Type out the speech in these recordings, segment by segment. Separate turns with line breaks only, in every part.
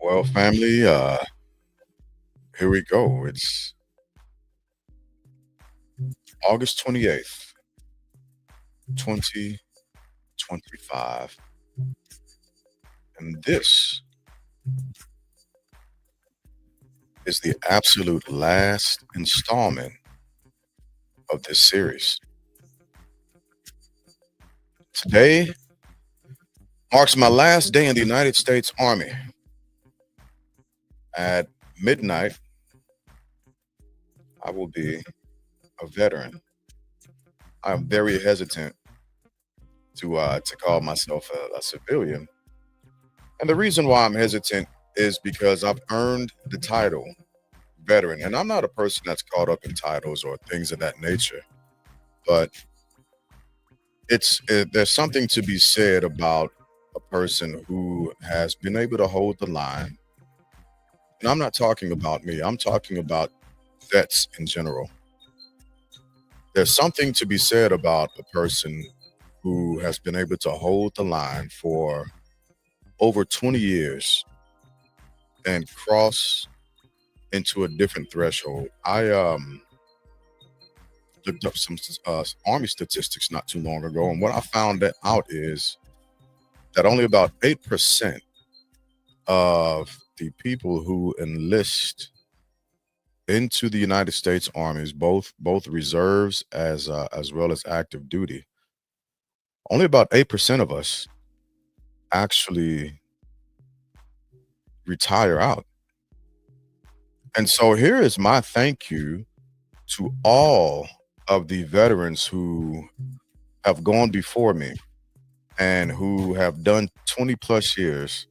Well, family, here we go. It's August 28th, 2025. And this is the absolute last installment of this series. Today marks my last day in the United States Army. At midnight, I will be a veteran. I'm very hesitant to call myself a civilian. And the reason why I'm hesitant is because I've earned the title veteran. And I'm not a person that's caught up in titles or things of that nature. But there's something to be said about a person who has been able to hold the line. And I'm not talking about me, I'm talking about vets in general. There's something to be said about a person who has been able to hold the line for over 20 years and cross into a different threshold. I looked up some army statistics not too long ago, and what I found out is that only about 8% of the people who enlist into the United States Armies, both reserves as well as active duty, only about 8% of us actually retire out. And so here is my thank you to all of the veterans who have gone before me and who have done 20 plus years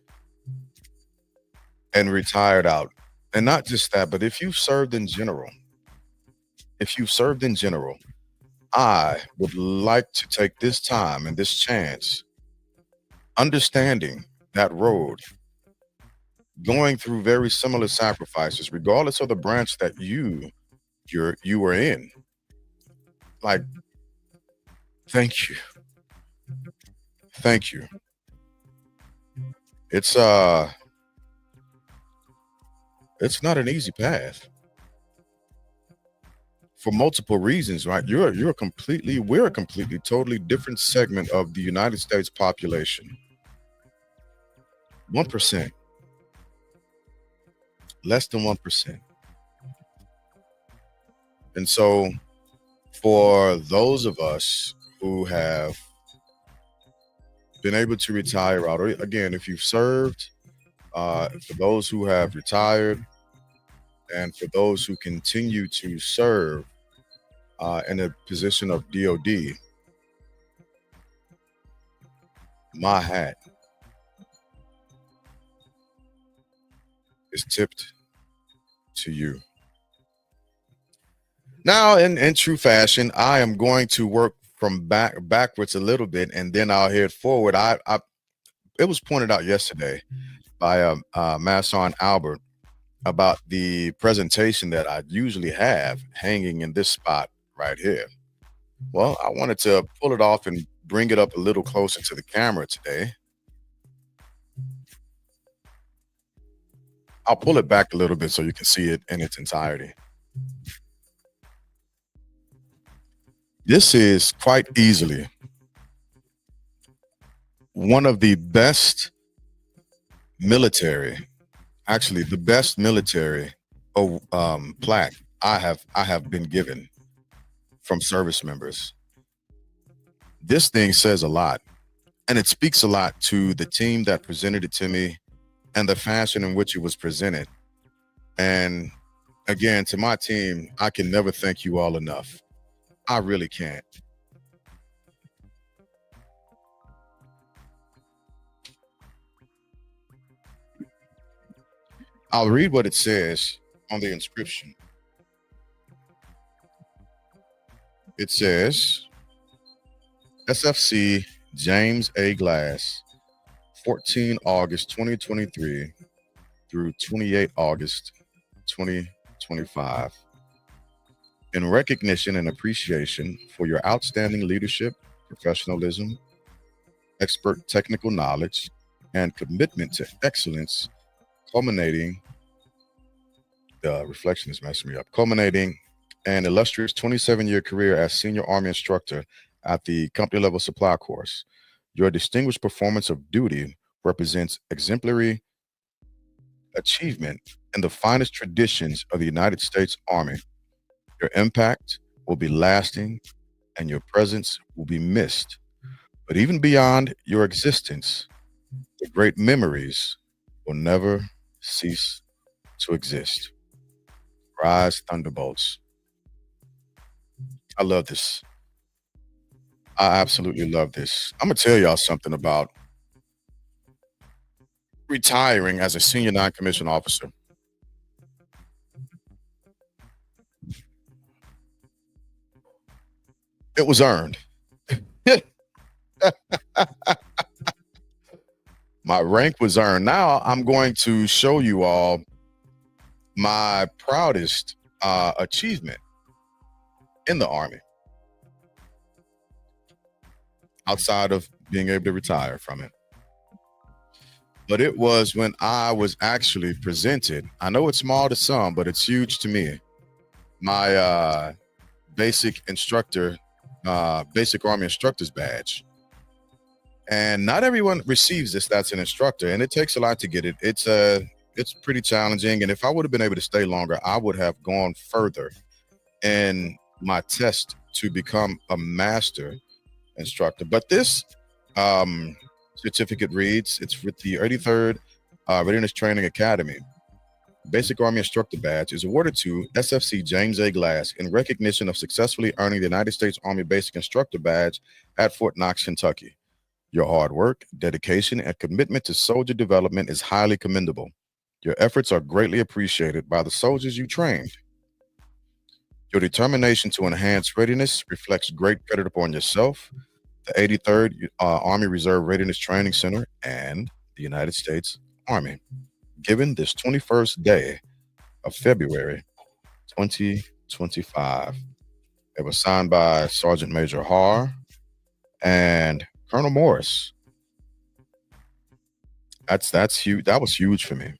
and retired out. And not just that, but if you've served in general, I would like to take this time and this chance, understanding that road, going through very similar sacrifices, regardless of the branch that you were in. Like, thank you, thank you. It's uh, it's not an easy path for multiple reasons, right? We're a completely, totally different segment of the United States population. 1%, less than 1%. And so, for those of us who have been able to retire out, or again, if you've served, for those who have retired, and for those who continue to serve in a position of DOD, my hat is tipped to you. Now, in true fashion, I am going to work from backwards a little bit, and then I'll head forward. It was pointed out yesterday by Masson Albert about the presentation that I usually have hanging in this spot right here. Well, I wanted to pull it off and bring it up a little closer to the camera today. I'll pull it back a little bit so you can see it in its entirety. This is quite easily one of the best military, actually the best military plaque I have been given from service members. This thing says a lot, and it speaks a lot to the team that presented it to me and the fashion in which it was presented. And again, to my team, I can never thank you all enough. I really can't. I'll read what it says on the inscription. It says SFC James A. Glass, 14 August 2023 through 28 August 2025. In recognition and appreciation for your outstanding leadership, professionalism, expert technical knowledge, and commitment to excellence, culminating the reflection is messing me up, culminating an illustrious 27-year career as senior Army instructor at the company level supply course. Your distinguished performance of duty represents exemplary achievement in the finest traditions of the United States Army. Your impact will be lasting and your presence will be missed. But even beyond your existence, the great memories will never cease to exist. Rise, thunderbolts. I love this. I absolutely love this. I'm gonna tell y'all something about retiring as a senior non-commissioned officer. It was earned. My rank was earned. Now I'm going to show you all my proudest achievement in the Army outside of being able to retire from it. But it was when I was actually presented. I know it's small to some, but it's huge to me. My basic instructor, basic Army instructor's badge. And not everyone receives this. That's an instructor, and it takes a lot to get it. It's pretty challenging. And if I would have been able to stay longer, I would have gone further in my test to become a master instructor. But this certificate reads, it's with the 83rd Readiness Training Academy. Basic Army Instructor Badge is awarded to SFC James A. Glass in recognition of successfully earning the United States Army Basic Instructor Badge at Fort Knox, Kentucky. Your hard work, dedication, and commitment to soldier development is highly commendable. Your efforts are greatly appreciated by the soldiers you trained. Your determination to enhance readiness reflects great credit upon yourself, the 83rd Army Reserve Readiness Training Center, and the United States Army. Given this 21st day of February 2025, it was signed by Sergeant Major Har and Colonel Morris. That's huge. That was huge for me.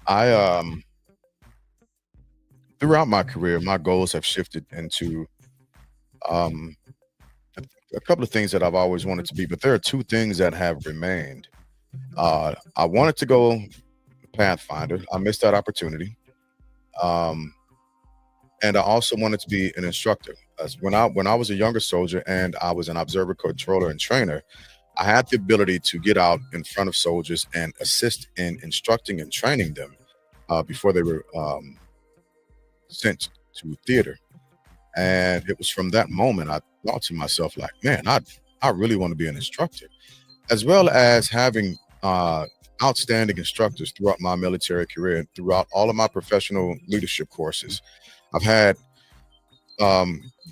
I throughout my career, my goals have shifted into um a couple of things that I've always wanted to be, but there are two things that have remained. I wanted to go Pathfinder. I missed that opportunity. Um, and I also wanted to be an instructor. As when I was a younger soldier and I was an observer, controller, and trainer, I had the ability to get out in front of soldiers and assist in instructing and training them before they were sent to theater. And it was from that moment I thought to myself, like, man, I really want to be an instructor, as well as having outstanding instructors throughout my military career and throughout all of my professional leadership courses. I've had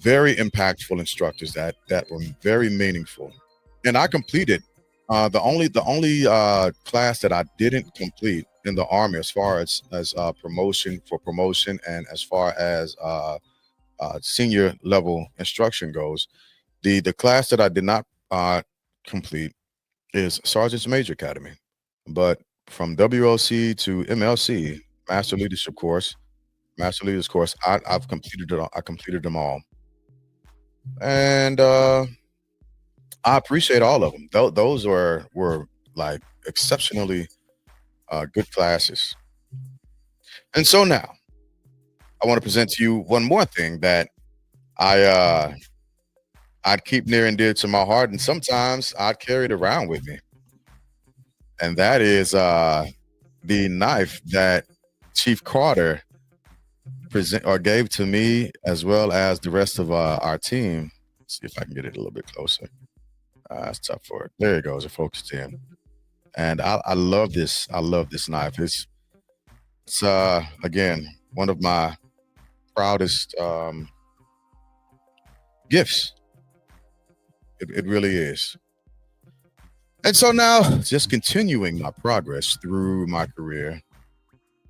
very impactful instructors that were very meaningful, and I completed the only class that I didn't complete in the Army, as far as promotion, and as far as senior level instruction goes. The class that I did not complete is Sergeant's Major Academy, but from WOC to MLC, Master Leadership course, Master Leaders course, I've completed it. I completed them all, and I appreciate all of them. Those were like exceptionally good classes. And so now I want to present to you one more thing that I I'd keep near and dear to my heart, and sometimes I'd carry it around with me, and that is the knife that Chief Carter present or gave to me, as well as the rest of our team. Let's see if I can get it a little bit closer. It's tough for it. There it goes. It focused in, and I love this. I love this knife. It's again one of my proudest gifts. It really is. And so now, just continuing my progress through my career.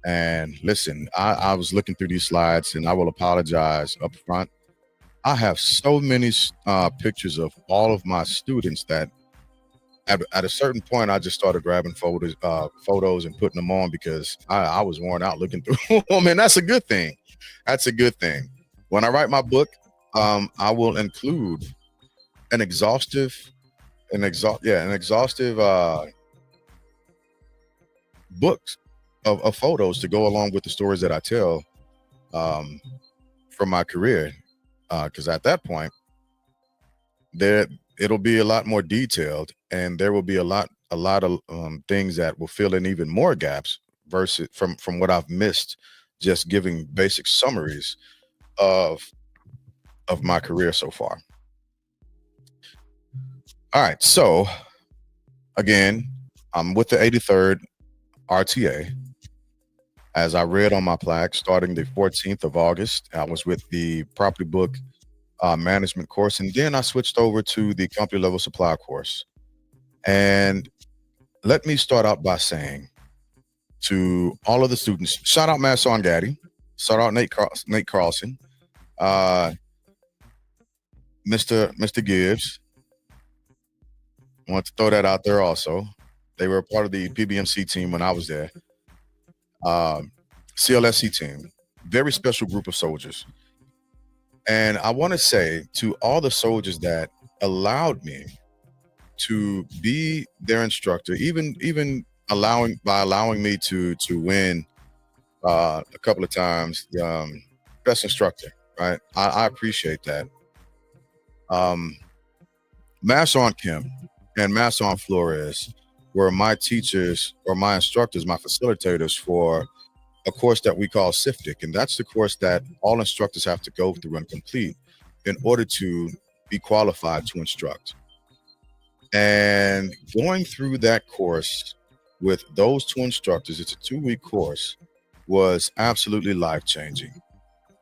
And listen, I was looking through these slides, and I will apologize up front. I have so many pictures of all of my students that at a certain point I just started grabbing photos and putting them on because I was worn out looking through them, and that's a good thing. That's a good thing. When I write my book, I will include an exhaustive, an exhaustive books of photos to go along with the stories that I tell um, from my career. Because at that point, there it'll be a lot more detailed, and there will be a lot of things that will fill in even more gaps versus from what I've missed, just giving basic summaries of my career so far. All right, so again, I'm with the 83rd RTA. As I read on my plaque, starting the 14th of August, I was with the property book management course, and then I switched over to the company level supply course. And let me start out by saying to all of the students, shout out Masson Gaddy, shout out Nate Carlson, uh, Mr. Gibbs. I want to throw that out there also. They were a part of the PBMC team when I was there. CLSC team, very special group of soldiers. And I want to say to all the soldiers that allowed me to be their instructor, even allowing me to win a couple of times, best instructor, right? I appreciate that. Um, Masson Kim and Masson Flores were my teachers or my instructors, my facilitators for a course that we call SIFTIC, and that's the course that all instructors have to go through and complete in order to be qualified to instruct. And going through that course with those two instructors, it's a 2-week course, was absolutely life-changing.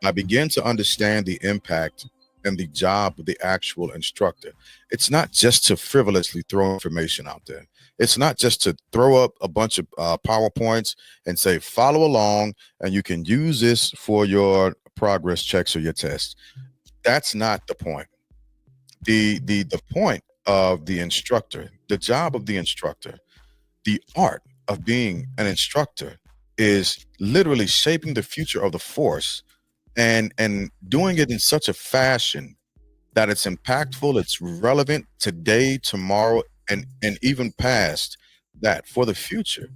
I began to understand the impact and the job of the actual instructor. It's not just to frivolously throw information out there. It's not just to throw up a bunch of PowerPoints and say, follow along, and you can use this for your progress checks or your tests. That's not the point. The point of the instructor, the job of the instructor, the art of being an instructor is literally shaping the future of the force and doing it in such a fashion that it's impactful, it's relevant today, tomorrow, and even past that for the future.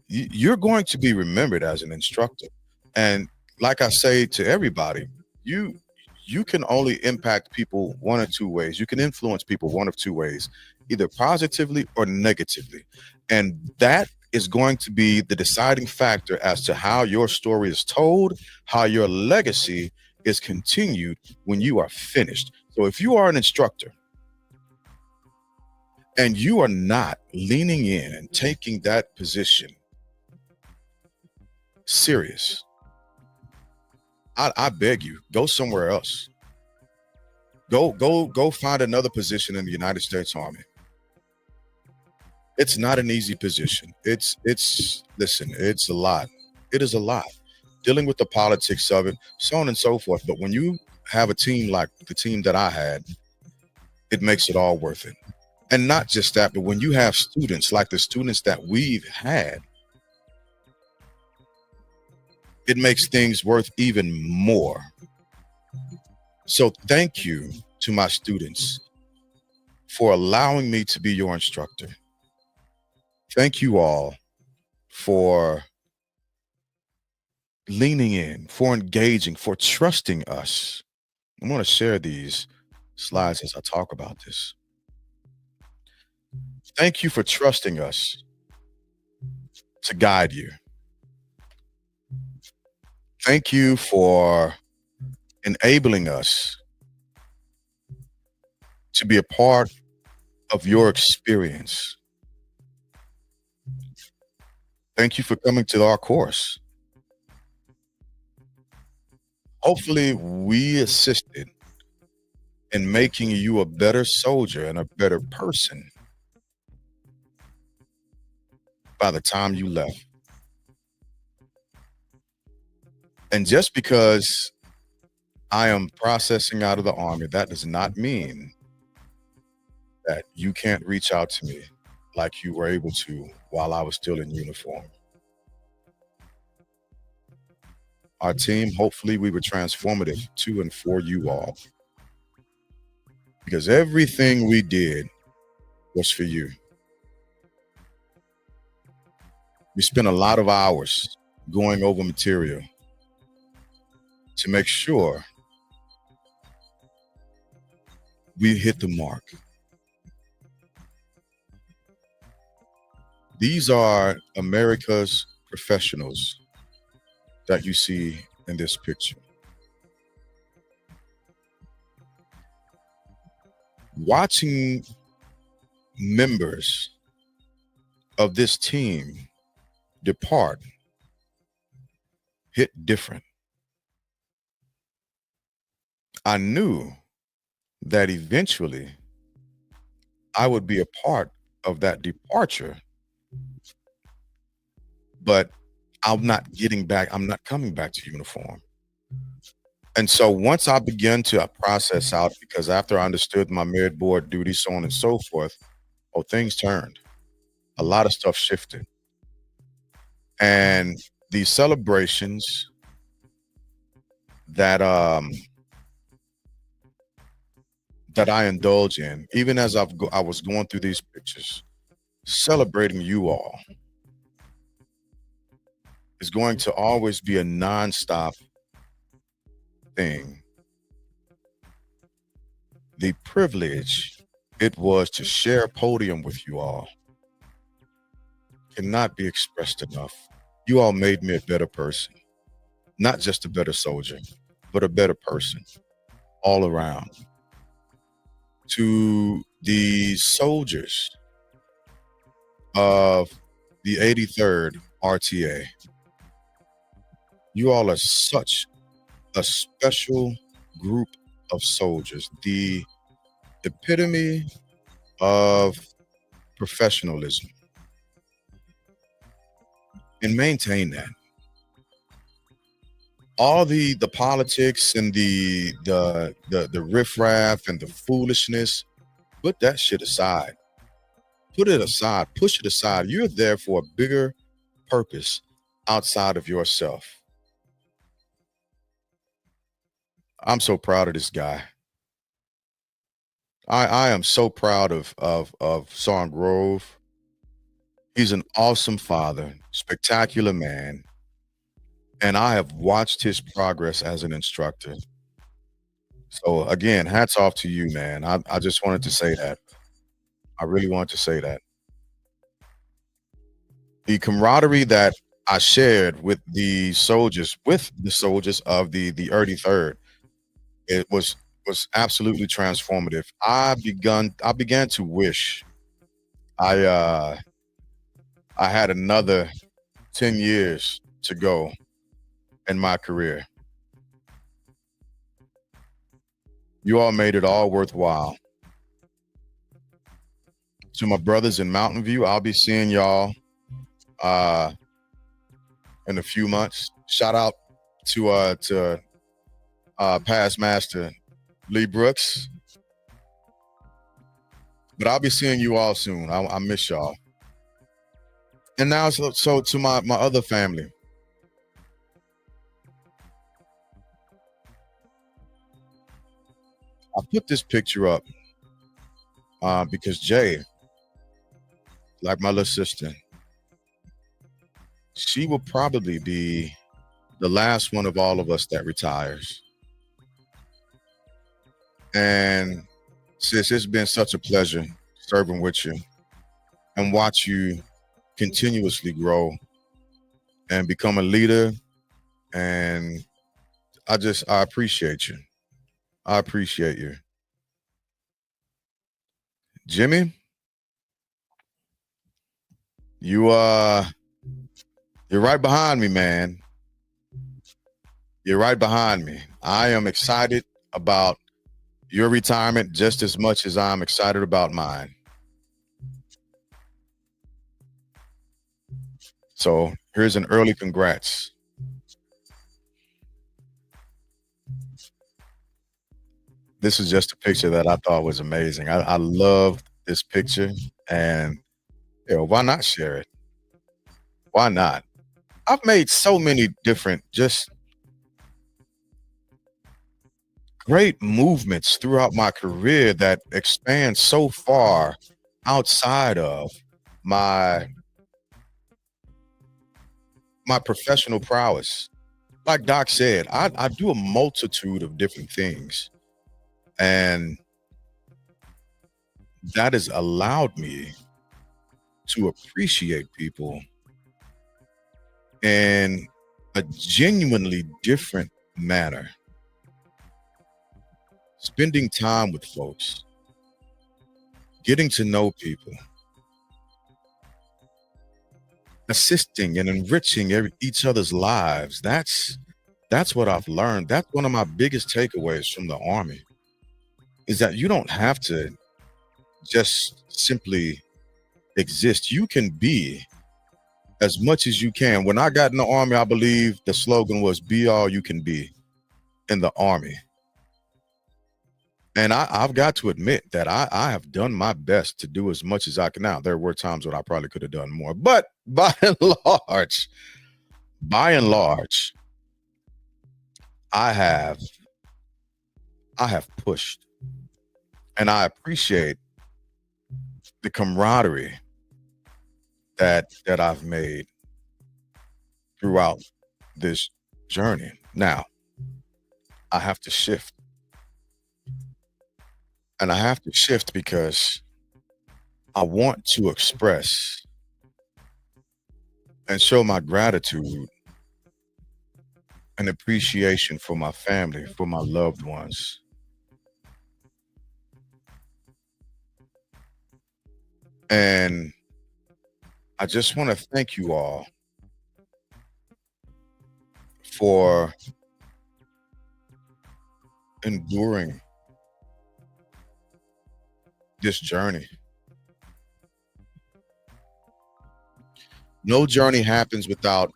You're going to be remembered as an instructor. And like I say to everybody, you you can only impact people one or two ways. You can influence people one of two ways, either positively or negatively. And that is going to be the deciding factor as to how your story is told, how your legacy is continued when you are finished. So if you are an instructor and you are not leaning in and taking that position serious, I beg you, go somewhere else. Go find another position in the United States Army. It's not an easy position. It's listen, it's a lot. It is a lot. Dealing with the politics of it, so on and so forth. But when you have a team like the team that I had, it makes it all worth it. And not just that, but when you have students like the students that we've had, it makes things worth even more. So thank you to my students for allowing me to be your instructor. Thank you all for leaning in, for engaging, for trusting us. I'm going to share these slides as I talk about this. Thank you for trusting us to guide you. Thank you for enabling us to be a part of your experience. Thank you for coming to our course. Hopefully, we assisted in making you a better soldier and a better person by the time you left. And just because I am processing out of the Army. That does not mean that you can't reach out to me like you were able to while I was still in uniform. Our team, hopefully, we were transformative to and for you all because everything we did was for you. We spent a lot of hours going over material to make sure we hit the mark. These are America's professionals that you see in this picture. Watching members of this team depart hit different. I knew that eventually I would be a part of that departure, but I'm not getting back. I'm not coming back to uniform. And so once I began to process out, because after I understood my merit board duty, so on and so forth, oh, things turned. A lot of stuff shifted. And these celebrations that that I indulge in, even as I was going through these pictures, celebrating you all is going to always be a nonstop thing. The privilege it was to share a podium with you all cannot be expressed enough. You all made me a better person, not just a better soldier, but a better person all around. To the soldiers of the 83rd RTA, you all are such a special group of soldiers, the epitome of professionalism. And maintain that. All the politics and the riffraff and the foolishness, put that shit aside. Put it aside, push it aside. You're there for a bigger purpose outside of yourself. I'm so proud of this guy. I am so proud of Song Grove. He's an awesome father, spectacular man, and I have watched his progress as an instructor. So again, hats off to you, man. I just wanted to say that. I really wanted to say that. The camaraderie that I shared with the soldiers of the 33rd, it was absolutely transformative. I began to wish I I had another 10 years to go in my career. You all made it all worthwhile. To my brothers in Mountain View, I'll be seeing y'all uh in a few months. Shout out to past master Lee Brooks. But I'll be seeing you all soon. I miss y'all. And now so to my other family. I put this picture up because Jay, like my little sister, she will probably be the last one of all of us that retires. And sis, it's been such a pleasure serving with you and watch you continuously grow and become a leader. And I appreciate you. I appreciate you. Jimmy, you you're right behind me, man. You're right behind me. I am excited about your retirement just as much as I'm excited about mine. So here's an early congrats. This is just a picture that I thought was amazing. I loved this picture, and, why not share it? Why not? I've made so many different, just great movements throughout my career that expand so far outside of my my professional prowess. Like Doc said, I do a multitude of different things, and that has allowed me to appreciate people in a genuinely different manner. Spending time with folks, getting to know people, assisting and enriching each other's lives. That's what I've learned. That's one of my biggest takeaways from the army is that you don't have to just simply exist. You can be as much as you can. When I got in the army, I believe the slogan was "Be all you can be" in the army. And I've got to admit that I have done my best to do as much as I can. Now, there were times when I probably could have done more, but large, by and large, I have I have pushed, and I appreciate the camaraderie that I've made throughout this journey. Now, I have to shift, and I have to shift because I want to express and show my gratitude and appreciation for my family, for my loved ones. And I just want to thank you all for enduring this journey. No journey happens without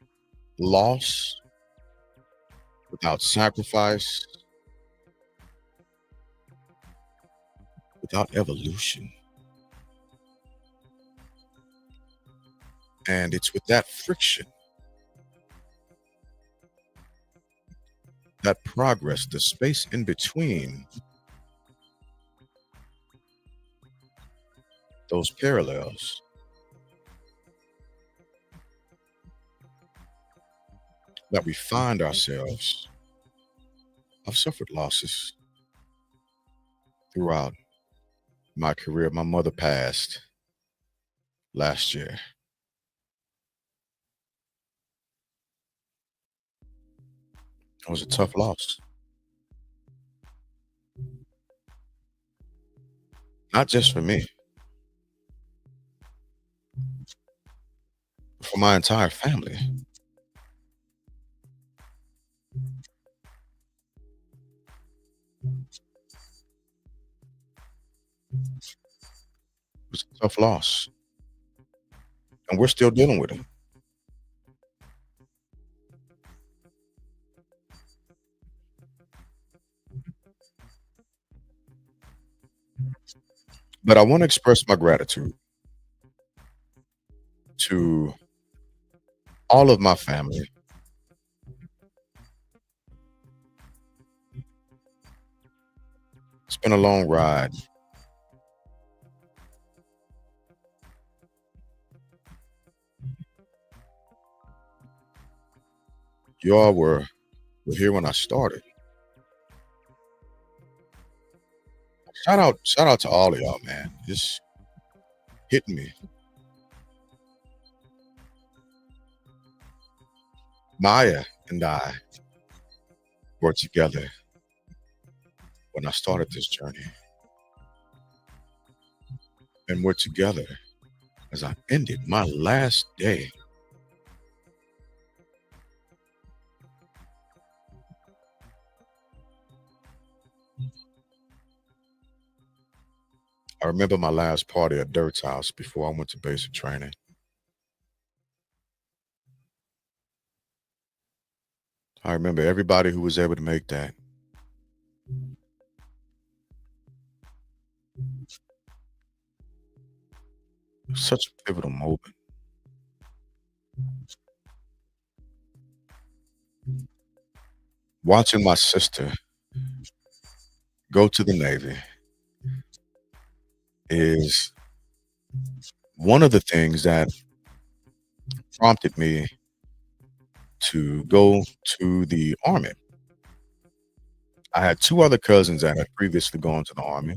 loss, without sacrifice, without evolution. And it's with that friction, that progress, the space in between those parallels, that we find ourselves. I've suffered losses throughout my career. My mother passed last year. It was a tough loss, not just for me, but for my entire family. It was a tough loss, and we're still dealing with it. But I want to express my gratitude to all of my family. It's been a long ride. You all were here when I started. Shout out to all of y'all, man. Just hitting me. Maya and I were together when I started this journey, and we're together as I ended my last day. I remember my last party at Dirt's house before I went to basic training. I remember everybody who was able to make that. Such a pivotal moment. Watching my sister go to the Navy is one of the things that prompted me to go to the Army. I had two other cousins that had previously gone to the Army,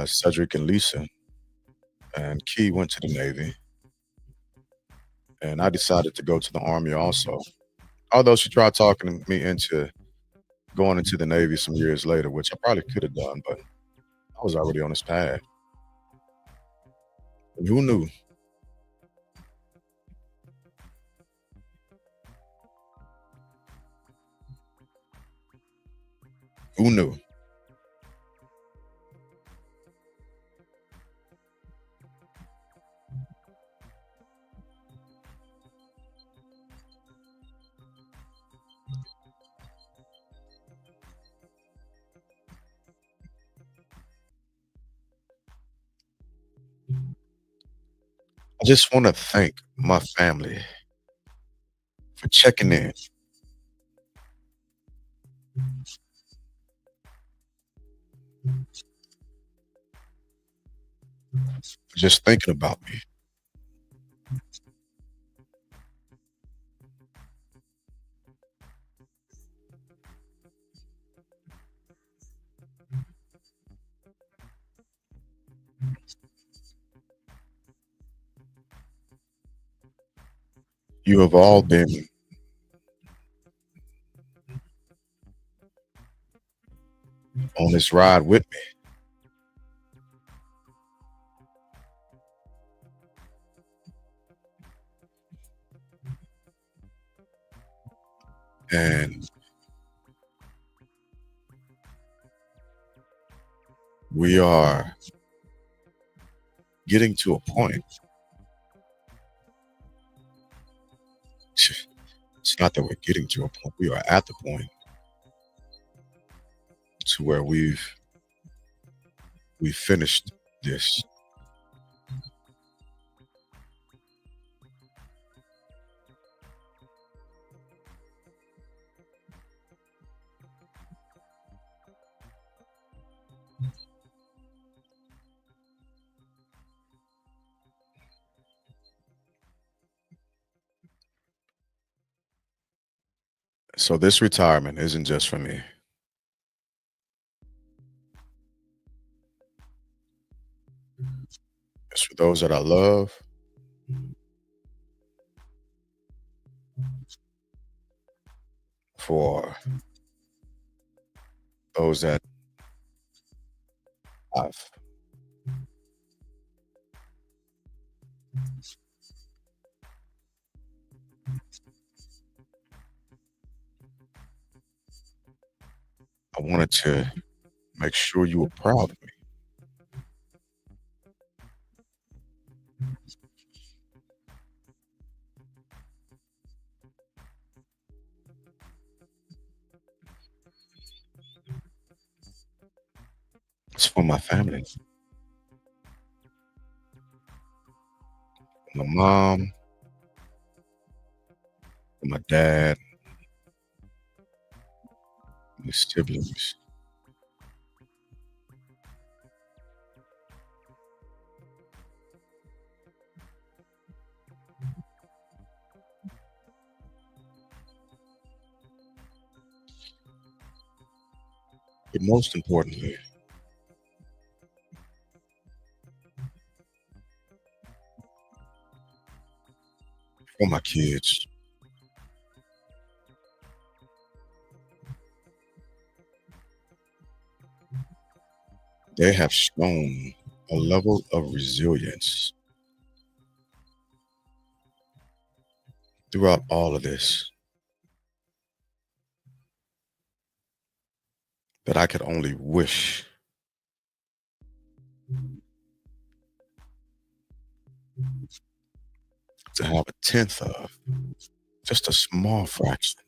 Cedric and Lisa, and Key went to the Navy, and I decided to go to the Army also. Although she tried talking me into going into the Navy some years later, which I probably could have done, but I was already on this path. And who knew? Who knew? I just want to thank my family for checking in, for just thinking about me. You have all been on this ride with me. And we are getting to a point. It's not that we're getting to a point. We are at the point to where we've finished this. So this retirement isn't just for me. It's for those that I love, for those that I've I wanted to make sure you were proud of me. It's for my family. My mom, my dad, my siblings. But most importantly, for my kids. They have shown a level of resilience throughout all of this that I could only wish to have a tenth of, just a small fraction.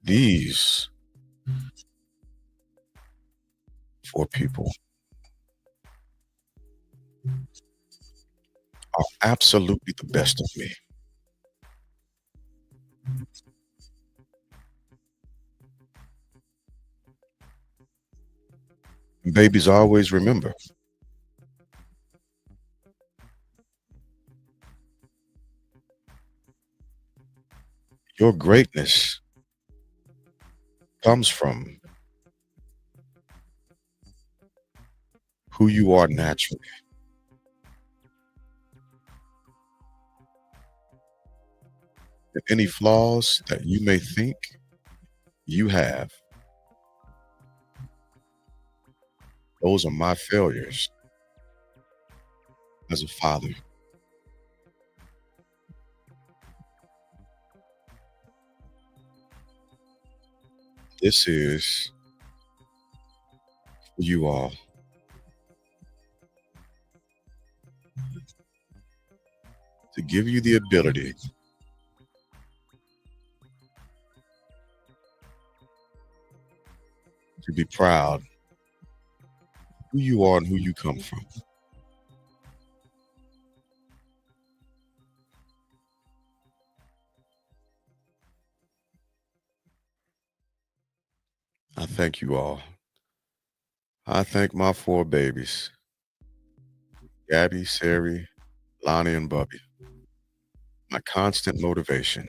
These four people are absolutely the best of me. And babies, always remember your greatness comes from who you are naturally. And any flaws that you may think you have, those are my failures as a father. This is for you all to give you the ability to be proud who you are and who you come from. I thank you all. I thank my four babies, Gabby, Sari, Lonnie, and Bubby, my constant motivation.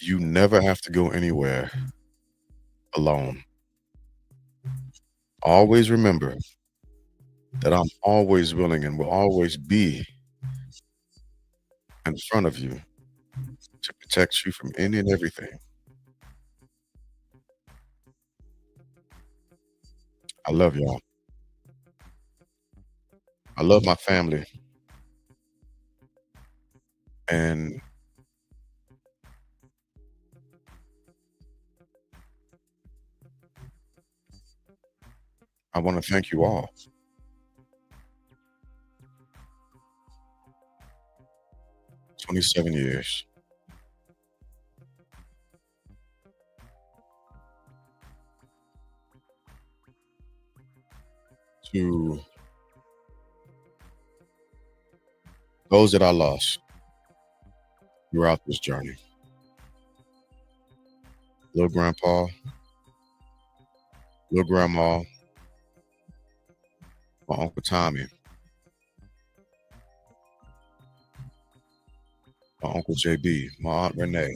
You never have to go anywhere alone. Always remember that I'm always willing and will always be in front of you to protect you from any and everything. I love y'all. I love my family. And I want to thank you all. 27 years to those that I lost throughout this journey. Little grandpa, little grandma, my Uncle Tommy, my Uncle JB, my Aunt Renee,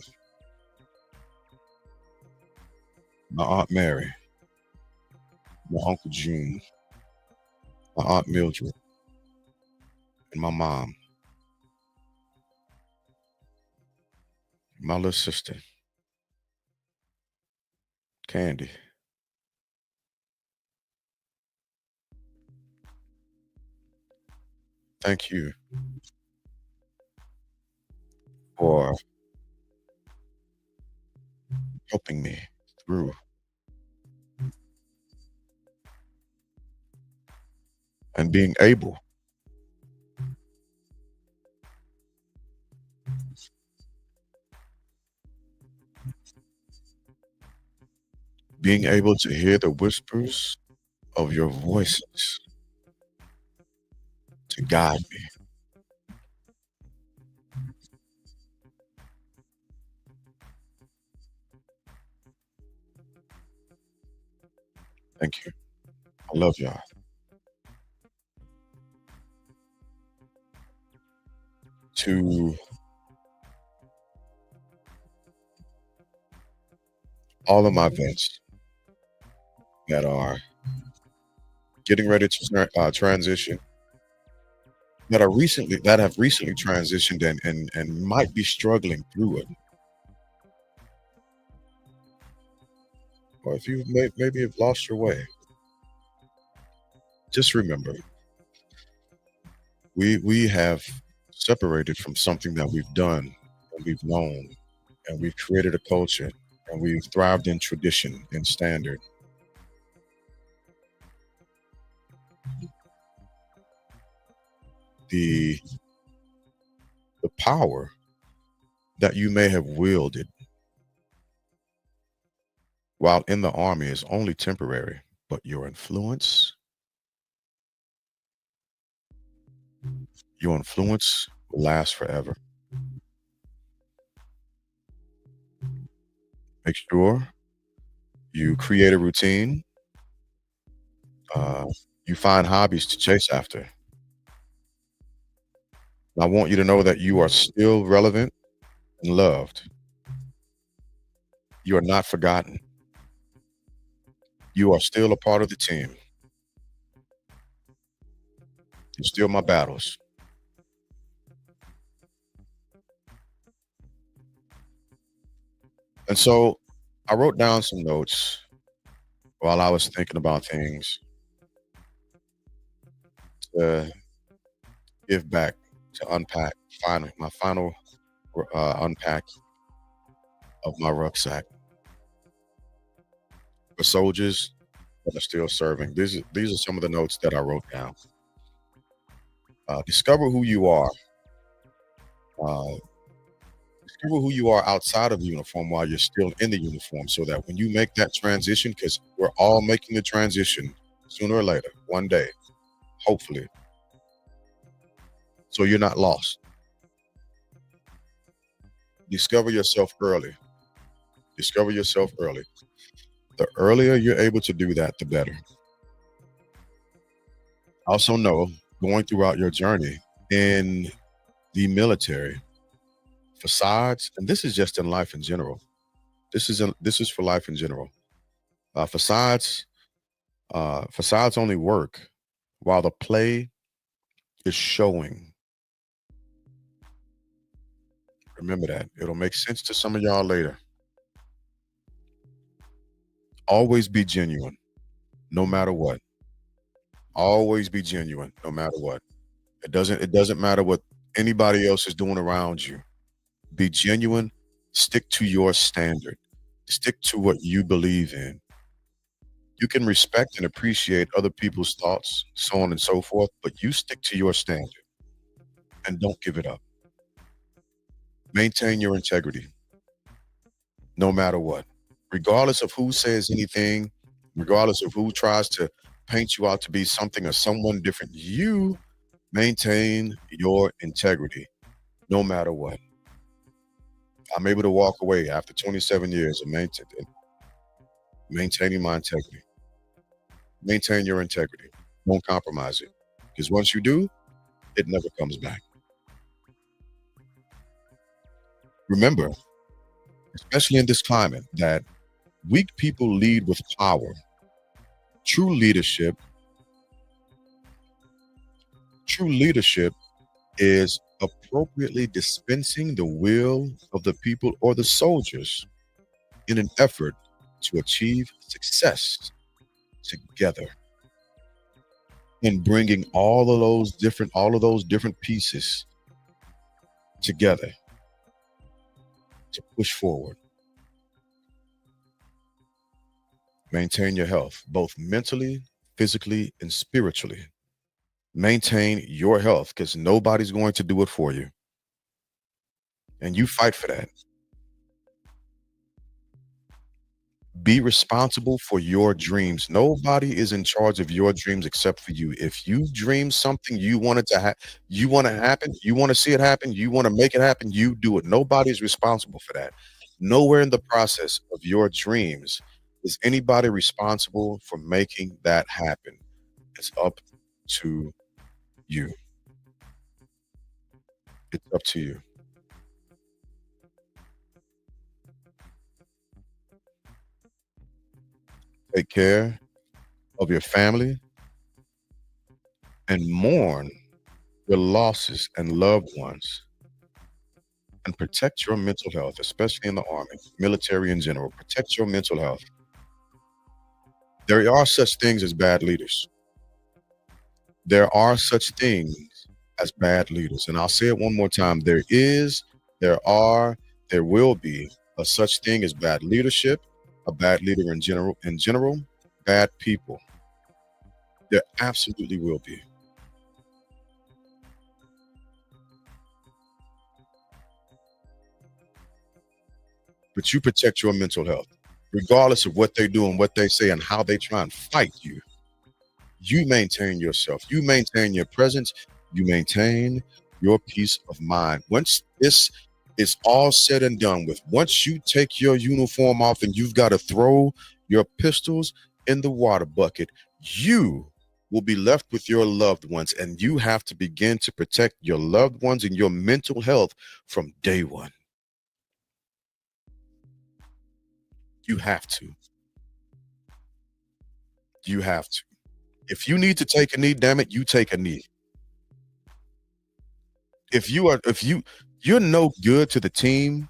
my Aunt Mary, my Uncle June, my Aunt Mildred, and my mom, my little sister, Candy. Thank you for helping me through and being able to hear the whispers of your voices to guide me. Thank you. I love y'all. To all of my vets that are getting ready to transition, that have recently transitioned and might be struggling through it, or if you maybe have lost your way, just remember we have separated from something that we've done and we've known and we've created a culture and we've thrived in tradition and standard. The the power that you may have wielded while in the army is only temporary, but your influence Your influence will last forever. Make sure you create a routine. Uh, you find hobbies to chase after. I want you to know that you are still relevant and loved. You are not forgotten. You are still a part of the team. You're still my battles. And so I wrote down some notes while I was thinking about things to give back, to unpack, my final unpack of my rucksack for soldiers that are still serving. These are some of the notes that I wrote down. Discover who you are. Uh, Discover who you are outside of the uniform while you're still in the uniform, so that when you make that transition, because we're all making the transition sooner or later, one day, hopefully, so you're not lost. Discover yourself early. Discover yourself early. The earlier you're able to do that, the better. Also know, going throughout your journey in the military, facades, and this is just in life in general. This is for life in general. Facades facades only work while the play is showing. Remember that. It'll make sense to some of y'all later. Always be genuine, no matter what. Always be genuine, no matter what. It doesn't matter what anybody else is doing around you. Be genuine. Stick to your standard. Stick to what you believe in. You can respect and appreciate other people's thoughts, so on and so forth, but you stick to your standard and don't give it up. Maintain your integrity no matter what. Regardless of who says anything, regardless of who tries to paint you out to be something or someone different, you maintain your integrity no matter what. I'm able to walk away after 27 years of maintaining my integrity. Maintain your integrity. Don't compromise it. Because once you do, it never comes back. Remember, especially in this climate, that weak people lead with power. True leadership, true leadership is appropriately dispensing the will of the people or the soldiers in an effort to achieve success together, and bringing all of those different pieces together to push forward. Maintain your health, both mentally, physically, and spiritually. Maintain your health, because nobody's going to do it for you. And you fight for that. Be responsible for your dreams. Nobody is in charge of your dreams except for you. If you dream something you want it to you want to happen, you want to see it happen, you want to make it happen, you do it. Nobody's responsible for that. Nowhere in the process of your dreams is anybody responsible for making that happen. It's up to you. It's up to you. Take care of your family and mourn your losses and loved ones, and protect your mental health, especially in the army, military in general. Protect your mental health. There are such things as bad leaders. There are such things as bad leaders. And I'll say it one more time. There are, there will be a such thing as bad leadership, a bad leader in general, bad people. There absolutely will be. But you protect your mental health, regardless of what they do and what they say and how they try and fight you. You maintain yourself. You maintain your presence. You maintain your peace of mind. Once this is all said and done with, once you take your uniform off and you've got to throw your pistols in the water bucket, you will be left with your loved ones, and you have to begin to protect your loved ones and your mental health from day one. You have to. You have to. If you need to take a knee, damn it, you take a knee. If you're no good to the team,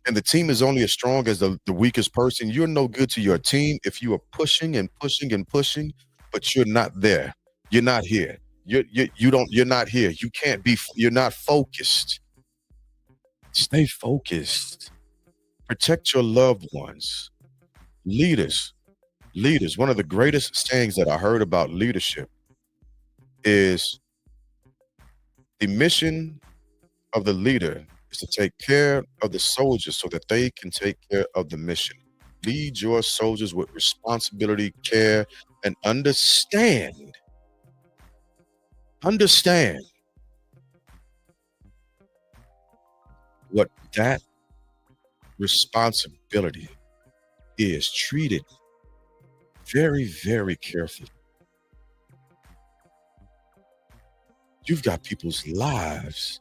and the team is only as strong as the weakest person, you're no good to your team if you are pushing and pushing and pushing, but you're not there. You're not here. You're not here. You can't be, you're not focused. Stay focused. Protect your loved ones. Leaders, leaders. One of the greatest sayings that I heard about leadership is the mission of the leader is to take care of the soldiers so that they can take care of the mission. Lead your soldiers with responsibility, care, and understand what that responsibility is. Treat it very, very carefully. You've got people's lives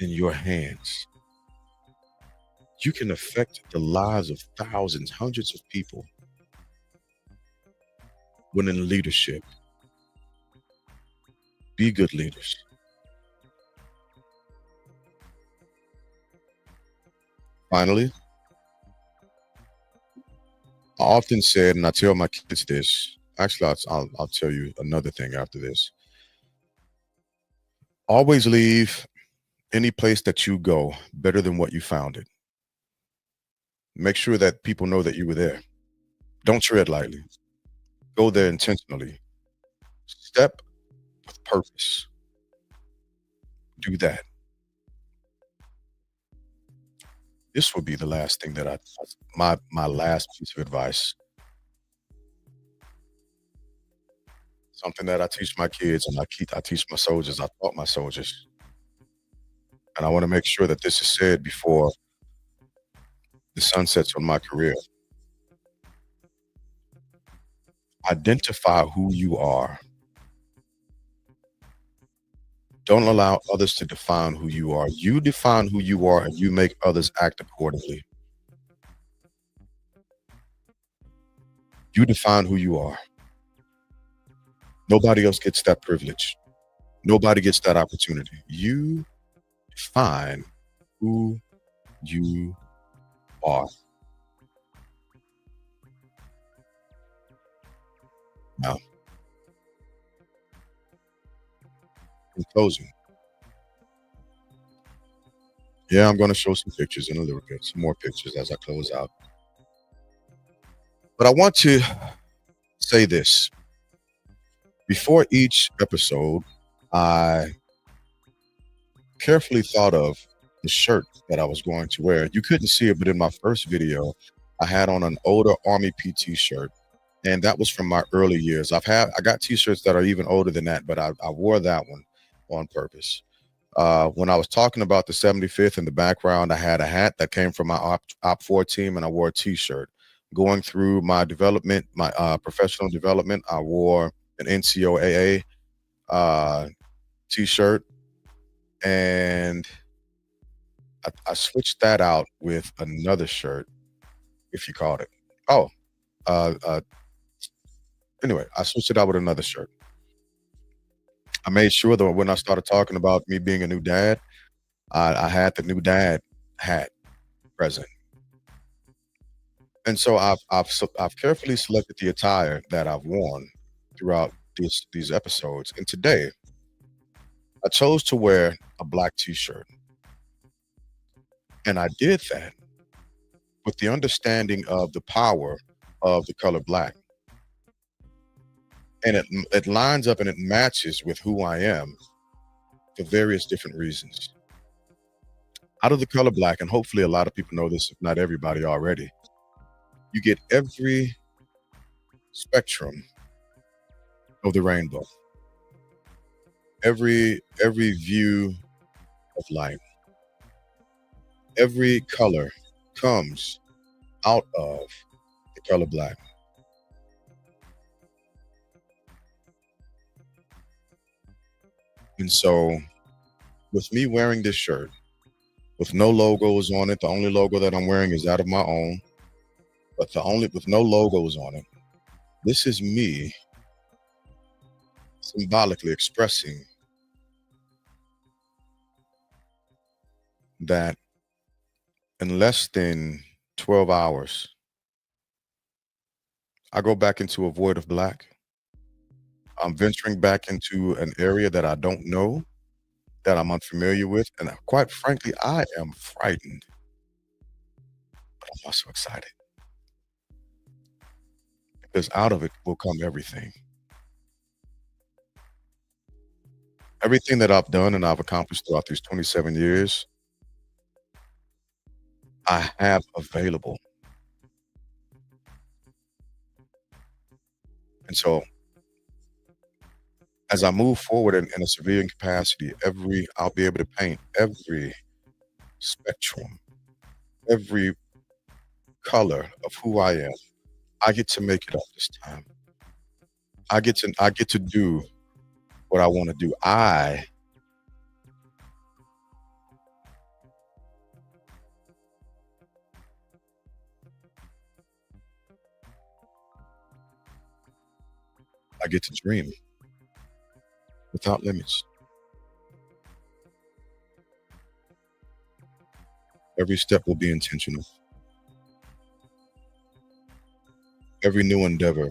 in your hands. You can affect the lives of thousands, hundreds of people when in leadership. Be good leaders. Finally, I often said, and I tell my kids this. Actually, I'll tell you another thing after this. Always leave any place that you go better than what you found it. Make sure that people know that you were there. Don't tread lightly. Go there intentionally. Step with purpose. Do that. This will be the last thing that my last piece of advice. Something that I teach my kids and I teach my soldiers. I taught my soldiers. And I want to make sure that this is said before the sun sets on my career. Identify who you are. Don't allow others to define who you are. You define who you are and you make others act accordingly. You define who you are. Nobody else gets that privilege. Nobody gets that opportunity. You define who you are. Now, in closing, yeah, I'm going to show some pictures in a little bit, some more pictures as I close out. But I want to say this before each episode, I carefully thought of the shirt that I was going to wear. You couldn't see it, but in my first video, I had on an older Army PT shirt, and that was from my early years. I got t-shirts that are even older than that, but I wore that one on purpose. When I was talking about the 75th in the background, I had a hat that came from my op 4 team, and I wore a t-shirt. Going through my development, my professional development, I wore an NCOAA t-shirt, and I switched that out with another shirt, if you called it. Oh, uh, uh, anyway, I switched it out with another shirt. I made sure that when I started talking about me being a new dad, I had the new dad hat present. And so I've carefully selected the attire that I've worn throughout these episodes. And today, I chose to wear a black t-shirt. And I did that with the understanding of the power of the color black. And it lines up and it matches with who I am for various different reasons. Out of the color black, and hopefully a lot of people know this, if not everybody already, you get every spectrum of the rainbow. Every view of light, every color comes out of the color black. And so, with me wearing this shirt with no logos on it, the only logo that I'm wearing is that of my own, but the only with no logos on it, this is me symbolically expressing that in less than 12 hours, I go back into a void of black. I'm venturing back into an area that I don't know, that I'm unfamiliar with, and quite frankly, I am frightened, but I'm also excited because out of it will come everything. Everything that I've done and I've accomplished throughout these 27 years, I have available. And so as I move forward in a civilian capacity, I'll be able to paint every spectrum, every color of who I am. I get to make it up this time. I get to do what I want to do. I get to dream without limits. Every step will be intentional. Every new endeavor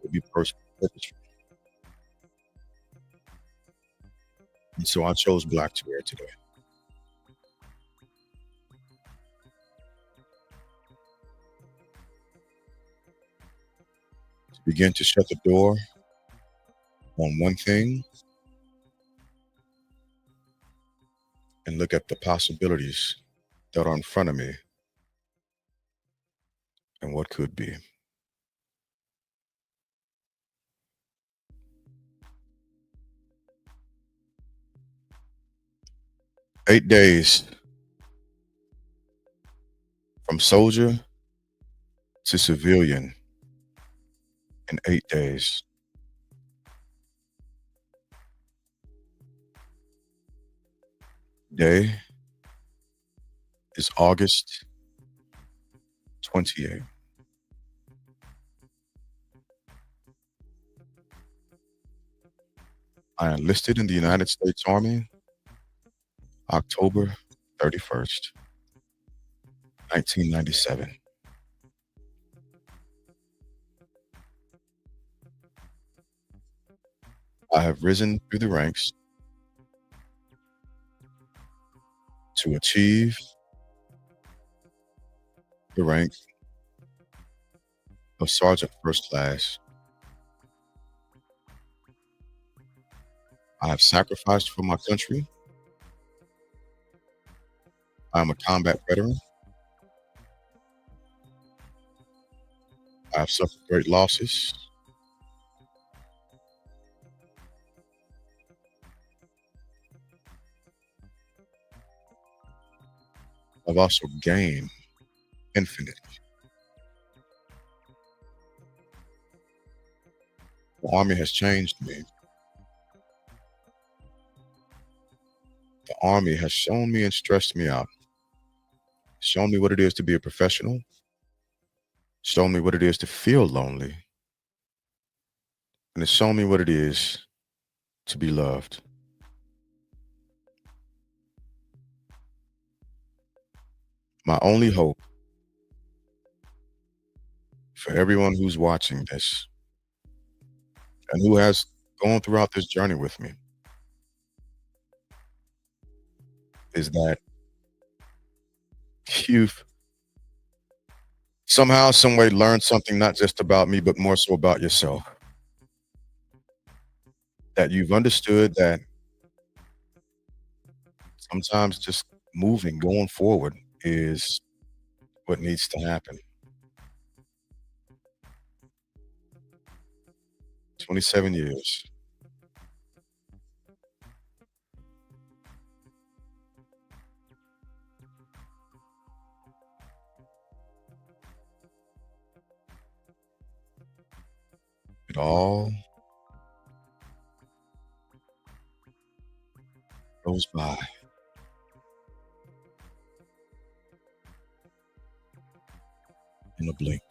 will be purposeful. And so I chose black to wear today. To begin to shut the door on one thing and look at the possibilities that are in front of me and what could be. 8 days from soldier to civilian in 8 days. Day is August 28th. I enlisted in the United States Army October 31st, 1997. I have risen through the ranks to achieve the rank of Sergeant First Class. I have sacrificed for my country. I am a combat veteran. I have suffered great losses. I've also gained infinitely. The Army has changed me. The Army has shown me and stressed me out, shown me what it is to be a professional, shown me what it is to feel lonely, and it's shown me what it is to be loved. My only hope for everyone who's watching this and who has gone throughout this journey with me is that you've somehow, some way learned something not just about me, but more so about yourself. That you've understood that sometimes just moving, going forward is what needs to happen. 27 years. It all goes by in a blink.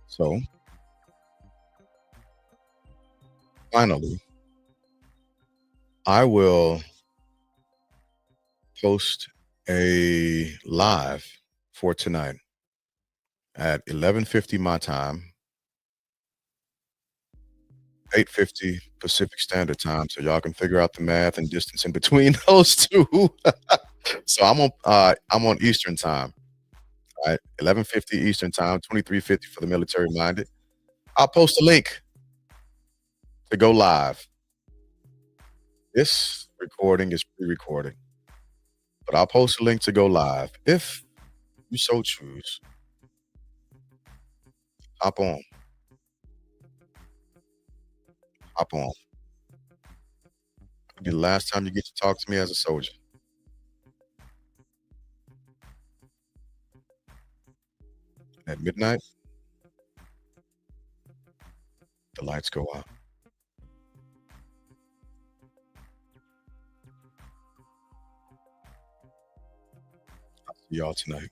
So finally, I will post a live for tonight at 11:50 my time, 8:50 Pacific Standard Time, so y'all can figure out the math and distance in between those 2. So I'm on Eastern Time, right? 11:50 Eastern Time, 23:50 for the military minded. I'll post a link to go live. This recording is pre-recorded, but I'll post a link to go live. If you so choose, hop on, hop on. It'll be the last time you get to talk to me as a soldier. At midnight, the lights go out. See y'all tonight.